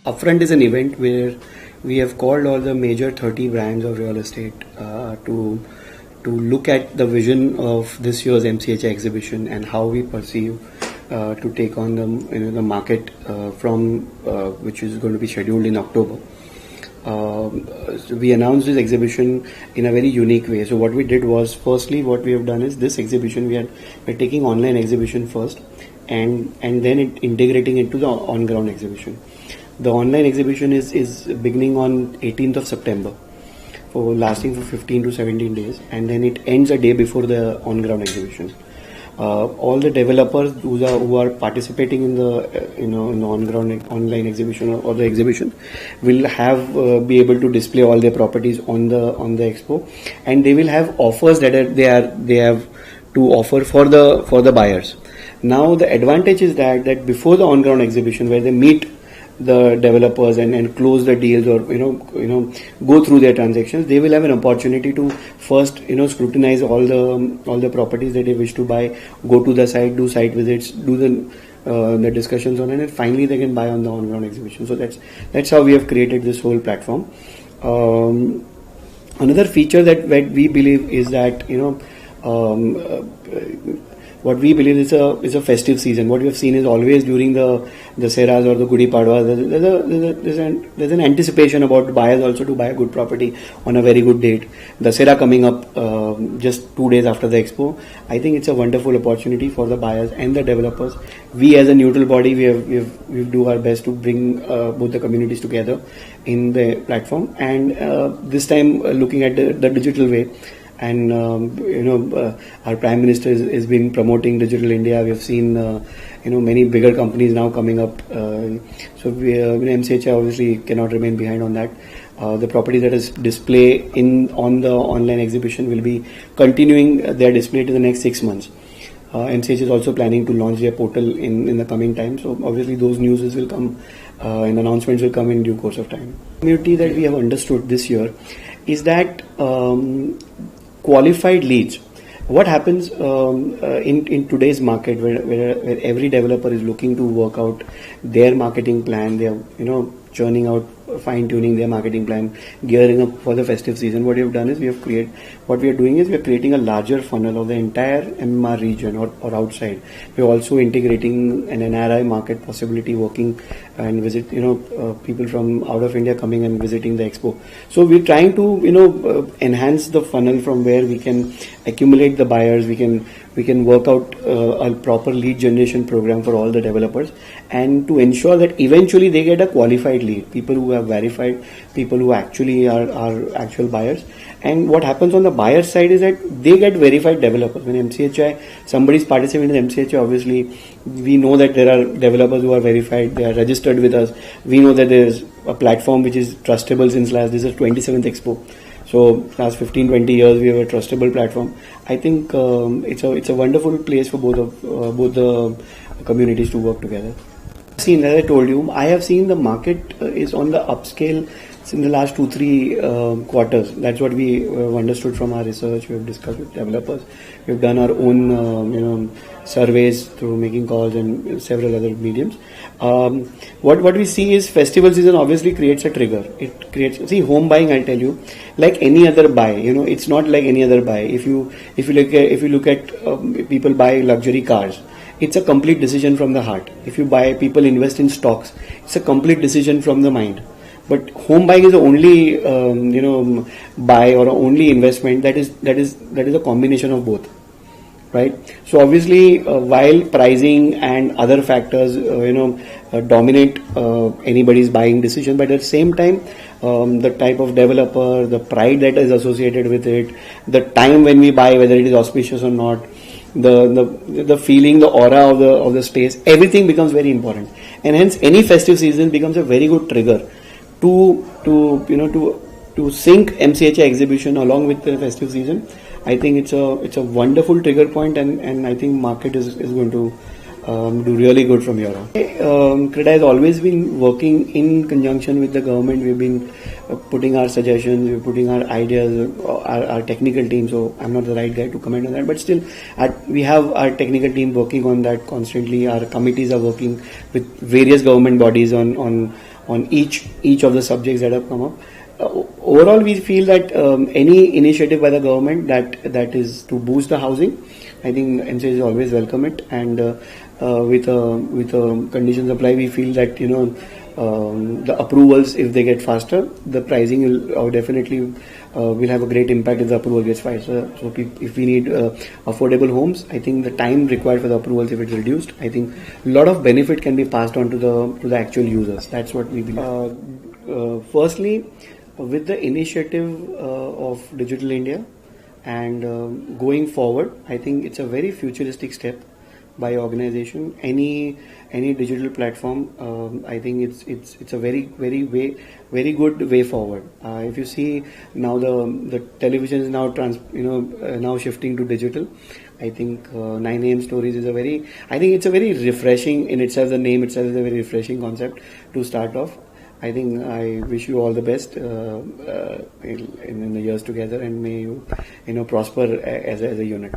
Upfront is an event where we have called all the major 30 brands of real estate to look at the vision of this year's MCHI exhibition and how we perceive to take on the market from which is going to be scheduled in October. So we announced this exhibition in a very unique way. So what we did was, firstly, what we have done is this exhibition we're taking online exhibition first, and then integrating into the on-ground exhibition. The online exhibition is beginning on 18th of September, lasting for 15 to 17 days, and then it ends a day before the on-ground exhibition. All the developers who are participating in the in the on-ground online exhibition or the exhibition will be able to display all their properties on the expo, and they will have offers that they have to offer for the buyers. Now the advantage is that before the on-ground exhibition, where they meet the developers and close the deals, or go through their transactions, they will have an opportunity to first scrutinize all the properties that they wish to buy, go to the site, do site visits, do the discussions on it, and finally they can buy on the on-ground exhibition. So that's how we have created this whole platform. Another feature that we believe is that what we believe is a festive season. What we have seen is always during the Seras or the Gudi Padwa, there's an anticipation about buyers also to buy a good property on a very good date. The Sera coming up just 2 days after the expo. I think it's a wonderful opportunity for the buyers and the developers. We as a neutral body, we do our best to bring both the communities together in the platform, and this time looking at the digital way. And our Prime Minister is been promoting Digital India. We have seen many bigger companies now coming up. So MCHI obviously cannot remain behind on that. The properties that is display on the online exhibition will be continuing their display to the next 6 months. MCH is also planning to launch their portal in the coming time. So obviously those news will come and announcements will come in due course of time. Community that we have understood this year is that qualified leads. What happens in today's market, where every developer is looking to work out their marketing plan, they are churning out, fine-tuning their marketing plan, gearing up for the festive season. What we have done is we are creating a larger funnel of the entire MMR region or outside. We are also integrating an NRI market possibility, working and visit people from out of India coming and visiting the expo. So we're trying to enhance the funnel from where we can accumulate the buyers. We can work out a proper lead generation program for all the developers, and to ensure that eventually they get a qualified lead, people who have verified, people who actually are actual buyers. And what happens on the buyer side is that they get verified developers. When somebody is participating in MCHI, obviously we know that there are developers who are verified, they are registered with us. We know that there is a platform which is trustable since this is 27th Expo. So last 15-20 years we have a trustable platform. I think it's a wonderful place for both the communities to work together. As I told you, I have seen the market is on the upscale in the last 2-3 quarters. That's what we have understood from our research. We have discussed with developers. We have done our own surveys through making calls and several other mediums. What we see is festival season obviously creates a trigger. It creates, home buying, I'll tell you, like any other buy, it's not like any other buy. If you look at people buy luxury cars, it's a complete decision from the heart. If you buy, people invest in stocks, it's a complete decision from the mind. But home buying is the only buy or only investment that is a combination of both, right? So obviously while pricing and other factors dominate anybody's buying decision, but at the same time the type of developer, the pride that is associated with it, the time when we buy, whether it is auspicious or not, the feeling, the aura of the space, everything becomes very important, and hence any festive season becomes a very good trigger to sync MCHI exhibition along with the festive season. I think it's a wonderful trigger point, and I think market is going to do really good from here on. CREDAI has always been working in conjunction with the government. We've been putting our suggestions, we're putting our ideas, our technical team. So I'm not the right guy to comment on that, but still, we have our technical team working on that constantly. Our committees are working with various government bodies on on each of the subjects that have come up. Overall, we feel that any initiative by the government that is to boost the housing, I think MCHI is always welcome it, and with a conditions apply, we feel that the approvals, if they get faster, the pricing will definitely will have a great impact if the approval gets faster. So if we need affordable homes, I think the time required for the approvals, if it's reduced, I think a lot of benefit can be passed on to the actual users. That's what we believe. Firstly, with the initiative of Digital India and going forward, I think it's a very futuristic step by organization. Any digital platform, I think it's a very good way forward. If you see now, the television is now now shifting to digital. I think 9 AM stories is I think it's a very refreshing in itself. The name itself is a very refreshing concept to start off. I think I wish you all the best in the years together, and may you prosper as a unit.